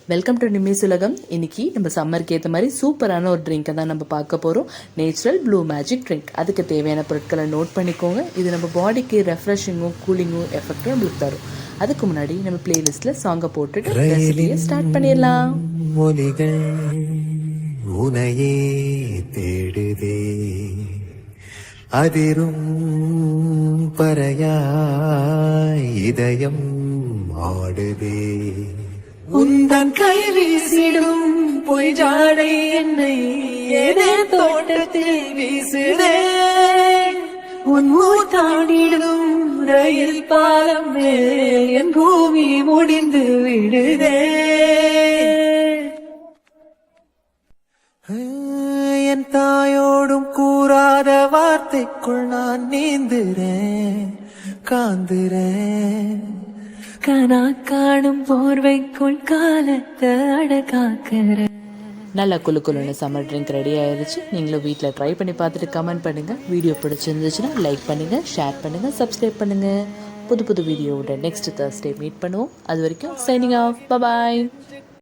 Welcome to நிமிஸ் உலகம். இன்னைக்கு நம்ம சம்மருக்கு ஏற்ற மாதிரி சூப்பரான ஒரு ட்ரிங்கை தான் நம்ம பார்க்க போகிறோம். Natural blue magic drink. அதுக்கு தேவையான பொருட்களை நோட் பண்ணிக்கோங்க. இது நம்ம பாடிக்கு ரெஃப்ரெஷிங்கும் கூலிங்கும் எஃபெக்டும் நம்மளுக்கு தரும். அதுக்கு முன்னாடி நம்ம பிளேலிஸ்ட்டில் சாங்கை போட்டுட்டு ரெசிபியை ஸ்டார்ட் பண்ணிடலாம். மொழிகள் உனையே தேடுதே, அதிரும் பறையாய் இதயம் ஆடுதே. உந்தன் கை வீசிடும் பொய் ஜாடை என்னை ஏதே தோட்டத்தில் வீசுதே. உன் மூத்தாடிடும் ரயில் பாலம் மேல் என் பூமி முடிந்து விடுதே. என் தாயோடும் கூறாத வார்த்தைக்குள் நான் நீந்துறேன், காந்துறேன். கனா காணும் போர்வைக்குள் காலத்தை அடகாக்கிறேன். நல்லா குலுக்குலுன்னு சம்மர் ட்ரிங்க் ரெடி ஆயிடுச்சு. நீங்களும் வீட்டில் ட்ரை பண்ணி பார்த்துட்டு கமெண்ட் பண்ணுங்கள். வீடியோ பிடிச்சிருந்துச்சுன்னா லைக் பண்ணுங்கள், ஷேர் பண்ணுங்கள், சப்ஸ்கிரைப் பண்ணுங்கள். புது புது வீடியோவோட நெக்ஸ்ட் Thursday மீட் பண்ணுவோம். அது வரைக்கும் சைனிங் ஆஃப். பாய்.